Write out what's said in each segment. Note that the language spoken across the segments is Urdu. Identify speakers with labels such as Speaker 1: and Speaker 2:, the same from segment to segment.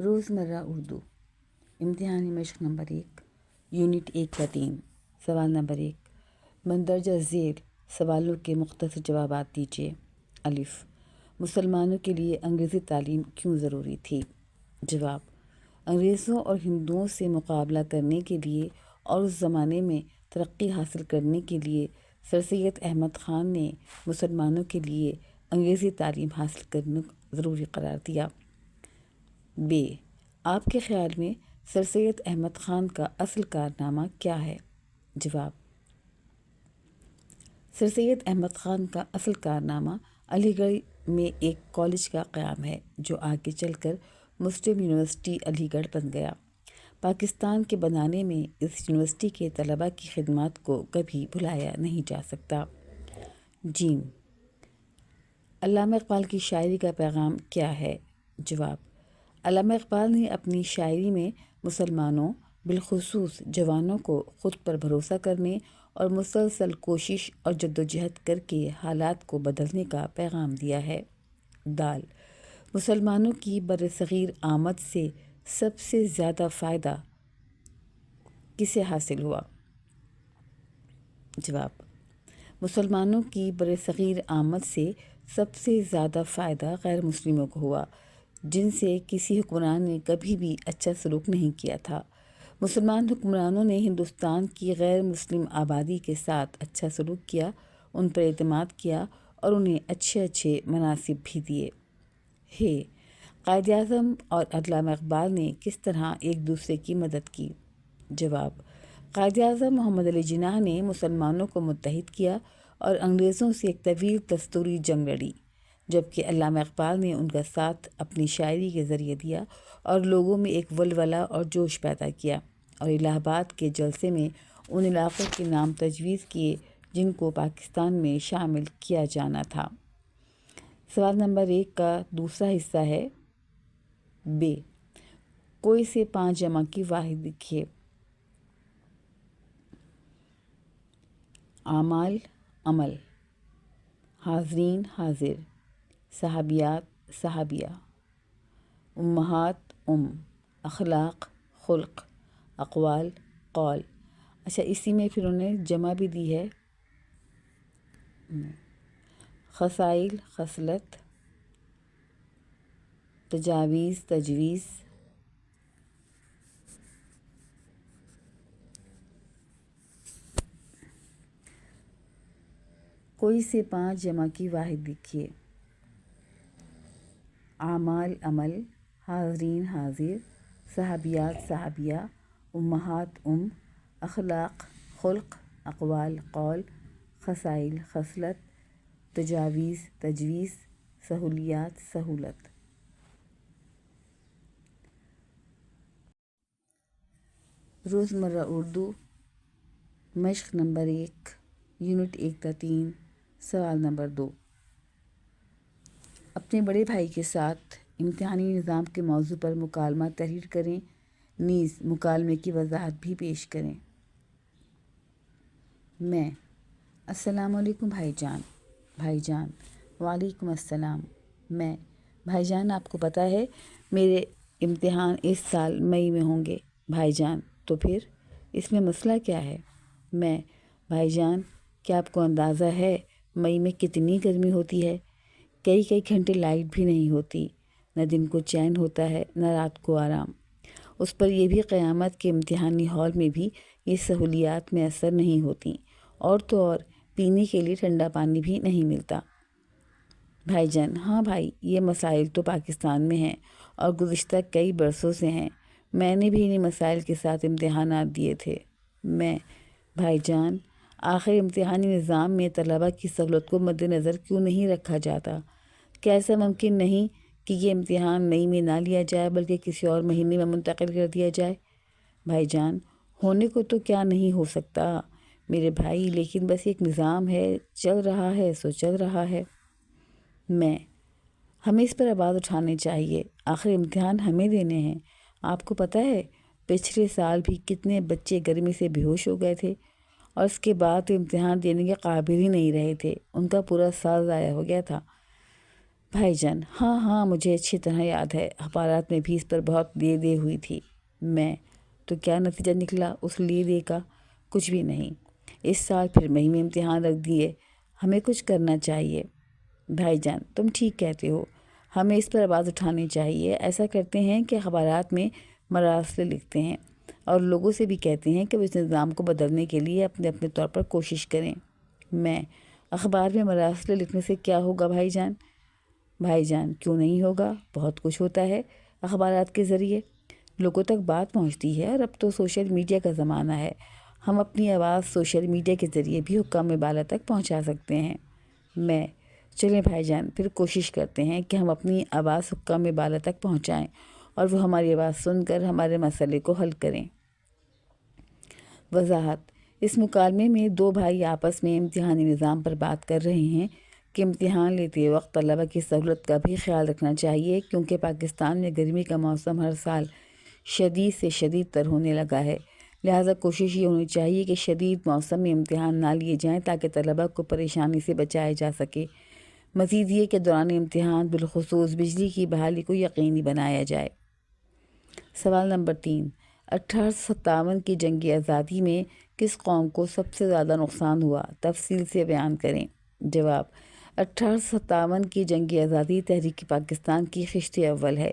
Speaker 1: روزمرہ اردو امتحانی مشق نمبر 1 یونٹ 1 کا 3 سوال نمبر 1 مندرجہ ذیل سوالوں کے مختصر جوابات دیجیے۔ الف مسلمانوں کے لیے انگریزی تعلیم کیوں ضروری تھی؟ جواب انگریزوں اور ہندوؤں سے مقابلہ کرنے کے لیے اور اس زمانے میں ترقی حاصل کرنے کے لیے سر سید احمد خان نے مسلمانوں کے لیے انگریزی تعلیم حاصل کرنا ضروری قرار دیا۔ ب آپ کے خیال میں سر سید احمد خان کا اصل کارنامہ کیا ہے؟ جواب سر سید احمد خان کا اصل کارنامہ علی گڑھ میں ایک کالج کا قیام ہے جو آگے چل کر مسلم یونیورسٹی علی گڑھ بن گیا۔ پاکستان کے بنانے میں اس یونیورسٹی کے طلباء کی خدمات کو کبھی بھلایا نہیں جا سکتا۔ ج علامہ اقبال کی شاعری کا پیغام کیا ہے؟ جواب علامہ اقبال نے اپنی شاعری میں مسلمانوں بالخصوص جوانوں کو خود پر بھروسہ کرنے اور مسلسل کوشش اور جدوجہد کر کے حالات کو بدلنے کا پیغام دیا ہے۔ د مسلمانوں کی برصغیر آمد سے سب سے زیادہ فائدہ کسے حاصل ہوا؟ جواب مسلمانوں کی برصغیر آمد سے سب سے زیادہ فائدہ غیر مسلموں کو ہوا جن سے کسی حکمران نے کبھی بھی اچھا سلوک نہیں کیا تھا۔ مسلمان حکمرانوں نے ہندوستان کی غیر مسلم آبادی کے ساتھ اچھا سلوک کیا، ان پر اعتماد کیا اور انہیں اچھے مناصب بھی دیے۔ قائد اعظم اور علامہ اقبال نے کس طرح ایک دوسرے کی مدد کی؟ جواب قائد اعظم محمد علی جناح نے مسلمانوں کو متحد کیا اور انگریزوں سے ایک طویل دستوری جنگ لڑی، جبکہ علامہ اقبال نے ان کا ساتھ اپنی شاعری کے ذریعے دیا اور لوگوں میں ایک ولولہ اور جوش پیدا کیا، اور الہ آباد کے جلسے میں ان علاقوں کے نام تجویز کیے جن کو پاکستان میں شامل کیا جانا تھا۔ سوال نمبر 1 کا دوسرا حصہ ہے ب کوئی سے 5 جمع کی واحد لکھیے۔ اعمال عمل، حاضرین حاضر، صحابیات صحابیہ، امہات اخلاق خلق، اقوال قول۔ اچھا اسی میں پھر انہیں جمع بھی دی ہے۔ خصائل خصلت، تجاویز تجویز، کوئی سے 5 جمع کی واحد لکھیے۔ اعمال عمل، حاضرین حاضر، صحابیات صحابیہ، امہات اخلاق خلق، اقوال قول، خصائل خصلت، تجاویز تجویز، سہولیات سہولت۔ روزمرہ اردو مشق نمبر 1 یونٹ 1 کا 3 سوال نمبر 2 اپنے بڑے بھائی کے ساتھ امتحانی نظام کے موضوع پر مکالمہ تحریر کریں، نیز مکالمے کی وضاحت بھی پیش کریں۔ میں السلام علیکم بھائی جان۔ بھائی جان وعلیکم السلام۔ میں بھائی جان آپ کو پتہ ہے میرے امتحان اس سال مئی میں ہوں گے۔ بھائی جان تو پھر اس میں مسئلہ کیا ہے؟ میں بھائی جان کیا آپ کو اندازہ ہے مئی میں کتنی گرمی ہوتی ہے؟ کئی گھنٹے لائٹ بھی نہیں ہوتی، نہ دن کو چین ہوتا ہے نہ رات کو آرام۔ اس پر یہ بھی قیامت کے امتحانی ہال میں بھی یہ سہولیات میسر نہیں ہوتی، اور تو اور پینے کے لیے ٹھنڈا پانی بھی نہیں ملتا۔ بھائی جان ہاں بھائی، یہ مسائل تو پاکستان میں ہیں اور گزشتہ کئی برسوں سے ہیں، میں نے بھی انہی مسائل کے ساتھ امتحانات دیے تھے۔ میں بھائی جان آخر امتحانی نظام میں طلباء کی سہولت کو مد نظر کیوں نہیں رکھا جاتا؟ کیا ایسا ممکن نہیں کہ یہ امتحان مئی میں نہ لیا جائے بلکہ کسی اور مہینے میں منتقل کر دیا جائے؟ بھائی جان ہونے کو تو کیا نہیں ہو سکتا میرے بھائی، لیکن بس ایک نظام ہے، چل رہا ہے سو چل رہا ہے۔ میں ہمیں اس پر آواز اٹھانی چاہیے، آخر امتحان ہمیں دینے ہیں۔ آپ کو پتہ ہے پچھلے سال بھی کتنے بچے گرمی سے بے ہوش ہو گئے تھے اور اس کے بعد امتحان دینے کے قابل ہی نہیں رہے تھے، ان کا پورا سال ضائع ہو گیا تھا۔ بھائی جان: ہاں مجھے اچھی طرح یاد ہے، اخبارات میں بھی اس پر بہت دے ہوئی تھی۔ میں: تو کیا نتیجہ نکلا اس دے کا؟ کچھ بھی نہیں۔ اس سال پھر مئی میں امتحان رکھ دیے، ہمیں کچھ کرنا چاہیے۔ بھائی جان: تم ٹھیک کہتے ہو، ہمیں اس پر آواز اٹھانی چاہیے۔ ایسا کرتے ہیں کہ اخبارات میں مراسلے لکھتے ہیں اور لوگوں سے بھی کہتے ہیں کہ وہ اس نظام کو بدلنے کے لیے اپنے طور پر کوشش کریں۔ میں: اخبار میں مراسلے لکھنے سے کیا ہوگا بھائی جان؟ بھائی جان: کیوں نہیں ہوگا، بہت کچھ ہوتا ہے۔ اخبارات کے ذریعے لوگوں تک بات پہنچتی ہے، اور اب تو سوشل میڈیا کا زمانہ ہے، ہم اپنی آواز سوشل میڈیا کے ذریعے بھی حکام بالا تک پہنچا سکتے ہیں۔ میں: چلیں بھائی جان، پھر کوشش کرتے ہیں کہ ہم اپنی آواز حکام بالا تک پہنچائیں اور وہ ہماری آواز سن کر ہمارے مسئلے کو حل کریں۔ وضاحت: اس مکالمے میں دو بھائی آپس میں امتحانی نظام پر بات کر رہے ہیں کہ امتحان لیتے وقت طلبہ کی سہولت کا بھی خیال رکھنا چاہیے، کیونکہ پاکستان میں گرمی کا موسم ہر سال شدید سے شدید تر ہونے لگا ہے، لہٰذا کوشش یہ ہونی چاہیے کہ شدید موسم میں امتحان نہ لیے جائیں تاکہ طلبہ کو پریشانی سے بچایا جا سکے۔ مزید یہ کہ دوران امتحان بالخصوص بجلی کی بحالی کو یقینی بنایا جائے۔ سوال نمبر 3: 1857 کی جنگ آزادی میں کس قوم کو سب سے زیادہ نقصان ہوا؟ تفصیل سے بیان کریں۔ جواب: 1857 کی جنگ آزادی تحریک پاکستان کی خشت اول ہے۔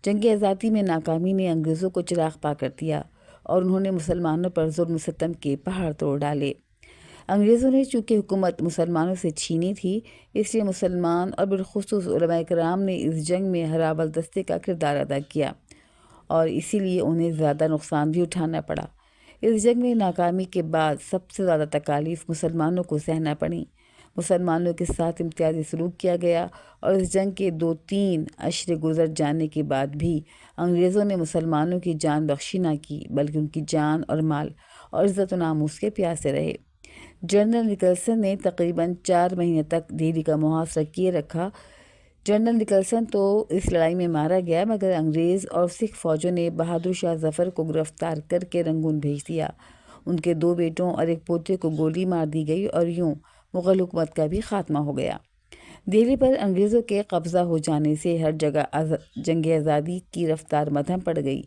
Speaker 1: جنگ آزادی میں ناکامی نے انگریزوں کو چراغ پا کر دیا اور انہوں نے مسلمانوں پر ظلم و ستم کے پہاڑ توڑ ڈالے۔ انگریزوں نے چونکہ حکومت مسلمانوں سے چھینی تھی، اس لیے مسلمان اور بالخصوص علماء کرام نے اس جنگ میں ہراول دستے کا کردار ادا کیا اور اسی لیے انہیں زیادہ نقصان بھی اٹھانا پڑا۔ اس جنگ میں ناکامی کے بعد سب سے زیادہ تکالیف مسلمانوں کو سہنا پڑیں۔ مسلمانوں کے ساتھ امتیازی سلوک کیا گیا اور اس جنگ کے 2-3 عشرے گزر جانے کے بعد بھی انگریزوں نے مسلمانوں کی جان بخشی نہ کی، بلکہ ان کی جان اور مال اور عزت و ناموس کے پیاسے رہے۔ جنرل نکلسن نے تقریباً 4 مہینے تک دہلی کا محاصرہ کیے رکھا۔ جنرل نکلسن تو اس لڑائی میں مارا گیا، مگر انگریز اور سکھ فوجوں نے بہادر شاہ ظفر کو گرفتار کر کے رنگون بھیج دیا۔ ان کے 2 بیٹوں اور ایک پوتے کو گولی مار دی گئی اور یوں مغل حکومت کا بھی خاتمہ ہو گیا۔ دہلی پر انگریزوں کے قبضہ ہو جانے سے ہر جگہ جنگ آزادی کی رفتار مدھم پڑ گئی۔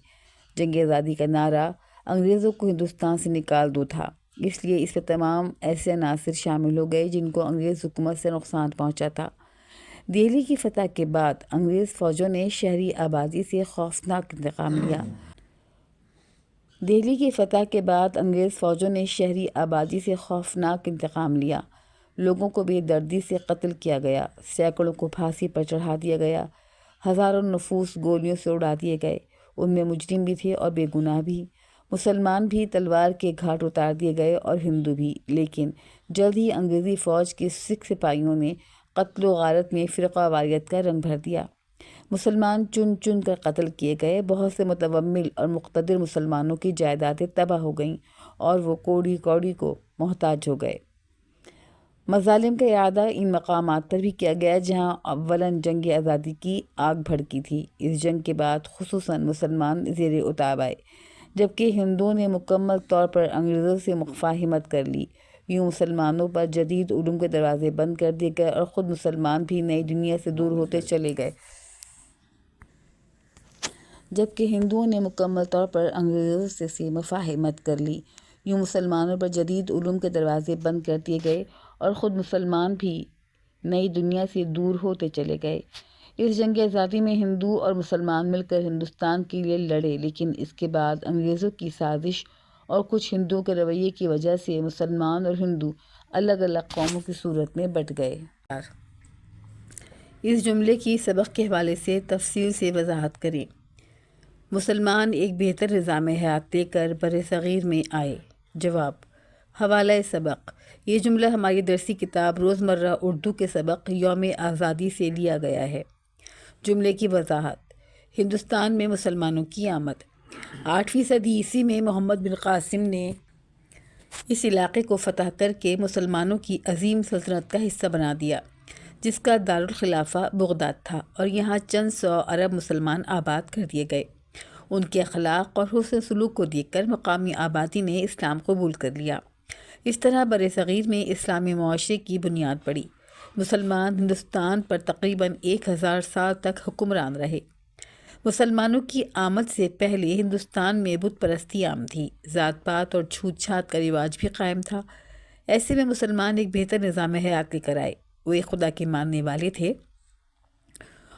Speaker 1: جنگ آزادی کا نعرہ انگریزوں کو ہندوستان سے نکال دو تھا، اس لیے اس میں تمام ایسے عناصر شامل ہو گئے جن کو انگریز حکومت سے نقصان پہنچا تھا۔ دہلی کی فتح کے بعد انگریز فوجوں نے شہری آبادی سے خوفناک انتقام لیا۔ دہلی کی فتح کے بعد انگریز فوجوں نے شہری آبادی سے خوفناک انتقام لیا۔ لوگوں کو بے دردی سے قتل کیا گیا، سینکڑوں کو پھانسی پر چڑھا دیا گیا، ہزاروں نفوس گولیوں سے اڑا دیے گئے، ان میں مجرم بھی تھے اور بے گناہ بھی۔ مسلمان بھی تلوار کے گھاٹ اتار دیے گئے اور ہندو بھی، لیکن جلد ہی انگریزی فوج کے سکھ سپاہیوں نے قتل و غارت میں فرقہ واریت کا رنگ بھر دیا۔ مسلمان چن چن کر قتل کیے گئے، بہت سے متومل اور مقتدر مسلمانوں کی جائیدادیں تباہ ہو گئیں اور وہ کوڑی کوڑی کو محتاج ہو گئے۔ مظالم کا اعادہ ان مقامات پر بھی کیا گیا جہاں اولاً جنگ آزادی کی آگ بھڑکی تھی۔ اس جنگ کے بعد خصوصاً مسلمان زیر اتاب آئے، جبکہ ہندوؤں نے مکمل طور پر انگریزوں سے مفاہمت کر لی۔ یوں مسلمانوں پر جدید علوم کے دروازے بند کر دیے گئے اور خود مسلمان بھی نئی دنیا سے دور ہوتے چلے گئے، جبکہ ہندوؤں نے مکمل طور پر انگریزوں سے مفاہمت کر لی۔ یوں مسلمانوں پر جدید علوم کے دروازے بند کر دیے گئے اور خود مسلمان بھی نئی دنیا سے دور ہوتے چلے گئے۔ اس جنگ آزادی میں ہندو اور مسلمان مل کر ہندوستان کے لیے لڑے، لیکن اس کے بعد انگریزوں کی سازش اور کچھ ہندوؤں کے رویے کی وجہ سے مسلمان اور ہندو الگ الگ قوموں کی صورت میں بٹ گئے۔ اس جملے کی سبق کے حوالے سے تفصیل سے وضاحت کریں۔ مسلمان ایک بہتر نظام حیات لے کر برصغیر میں آئے۔ جواب: حوالہ سبق: یہ جملہ ہماری درسی کتاب روزمرہ اردو کے سبق یوم آزادی سے لیا گیا ہے۔ جملے کی وضاحت: ہندوستان میں مسلمانوں کی آمد 8ویں صدی عیسوی میں محمد بن قاسم نے اس علاقے کو فتح کر کے مسلمانوں کی عظیم سلطنت کا حصہ بنا دیا، جس کا دارالخلافہ بغداد تھا، اور یہاں چند 100 عرب مسلمان آباد کر دیے گئے۔ ان کے اخلاق اور حسن سلوک کو دیکھ کر مقامی آبادی نے اسلام قبول کر لیا۔ اس طرح برصغیر میں اسلامی معاشرے کی بنیاد پڑی۔ مسلمان ہندوستان پر تقریباً 1000 سال تک حکمران رہے۔ مسلمانوں کی آمد سے پہلے ہندوستان میں بت پرستی عام تھی، ذات پات اور چھوت چھات کا رواج بھی قائم تھا۔ ایسے میں مسلمان ایک بہتر نظام حیات لے کر آئے۔ وہ ایک خدا کے ماننے والے تھے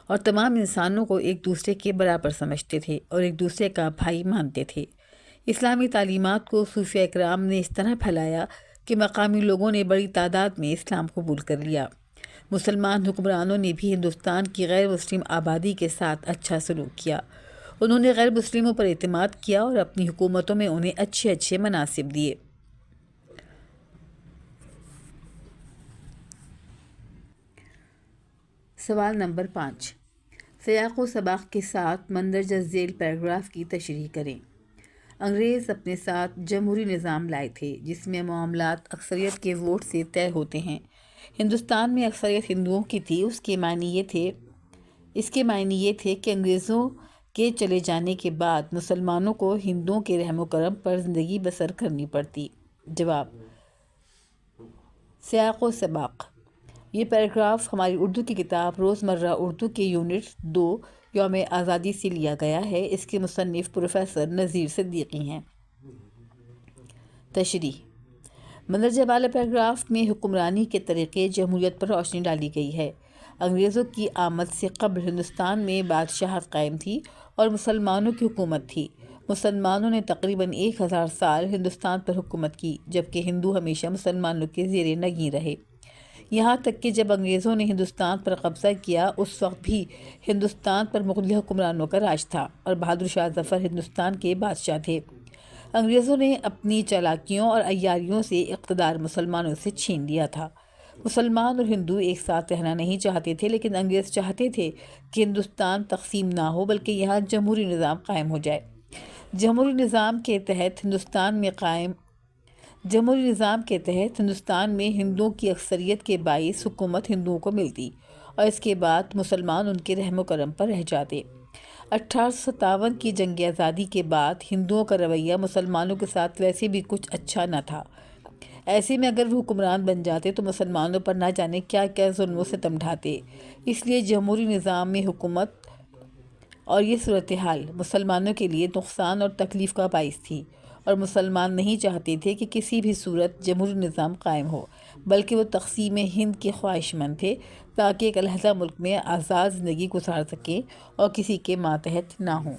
Speaker 1: اور تمام انسانوں کو ایک دوسرے کے برابر سمجھتے تھے اور ایک دوسرے کا بھائی مانتے تھے۔ اسلامی تعلیمات کو صوفیہ اکرام نے اس طرح پھیلایا کہ مقامی لوگوں نے بڑی تعداد میں اسلام قبول کر لیا۔ مسلمان حکمرانوں نے بھی ہندوستان کی غیر مسلم آبادی کے ساتھ اچھا سلوک کیا۔ انہوں نے غیر مسلموں پر اعتماد کیا اور اپنی حکومتوں میں انہیں اچھے مناصب دیے۔ سوال نمبر 5، سیاق و سباق کے ساتھ مندرجہ ذیل پیراگراف کی تشریح کریں۔ انگریز اپنے ساتھ جمہوری نظام لائے تھے جس میں معاملات اکثریت کے ووٹ سے طے ہوتے ہیں۔ ہندوستان میں اکثریت ہندوؤں کی تھی۔ اس کے معنی یہ تھے کہ انگریزوں کے چلے جانے کے بعد مسلمانوں کو ہندوؤں کے رحم و کرم پر زندگی بسر کرنی پڑتی۔ جواب: سیاق و سباق۔ یہ پیراگراف ہماری اردو کی کتاب روزمرہ اردو کے یونٹ 2 یوم آزادی سے لیا گیا ہے۔ اس کے مصنف پروفیسر نذیر صدیقی ہیں۔ تشریح: مندرجہ بالا پیراگراف میں حکمرانی کے طریقے جمہوریت پر روشنی ڈالی گئی ہے۔ انگریزوں کی آمد سے قبل ہندوستان میں بادشاہت قائم تھی اور مسلمانوں کی حکومت تھی۔ مسلمانوں نے تقریباً 1000 سال ہندوستان پر حکومت کی، جبکہ ہندو ہمیشہ مسلمانوں کے زیر نگیں رہے۔ یہاں تک کہ جب انگریزوں نے ہندوستان پر قبضہ کیا، اس وقت بھی ہندوستان پر مغلیہ حکمرانوں کا راج تھا اور بہادر شاہ ظفر ہندوستان کے بادشاہ تھے۔ انگریزوں نے اپنی چالاکیوں اور عیاریوں سے اقتدار مسلمانوں سے چھین لیا تھا۔ مسلمان اور ہندو ایک ساتھ رہنا نہیں چاہتے تھے، لیکن انگریز چاہتے تھے کہ ہندوستان تقسیم نہ ہو بلکہ یہاں جمہوری نظام قائم ہو جائے۔ جمہوری نظام کے تحت ہندوستان میں ہندوؤں کی اکثریت کے باعث حکومت ہندوؤں کو ملتی اور اس کے بعد مسلمان ان کے رحم و کرم پر رہ جاتے۔ 1857 کی جنگ آزادی کے بعد ہندوؤں کا رویہ مسلمانوں کے ساتھ ویسے بھی کچھ اچھا نہ تھا۔ ایسے میں اگر وہ حکمران بن جاتے تو مسلمانوں پر نہ جانے کیا کیا ظلم و ستم ڈھاتے۔ اس لیے جمہوری نظام میں حکومت اور یہ صورتحال مسلمانوں کے لیے نقصان اور تکلیف کا باعث تھی، اور مسلمان نہیں چاہتے تھے کہ کسی بھی صورت جمہوری نظام قائم ہو، بلکہ وہ تقسیم ہند کے خواہش مند تھے تاکہ ایک علیحدہ ملک میں آزاد زندگی گزار سکیں اور کسی کے ماتحت نہ ہوں۔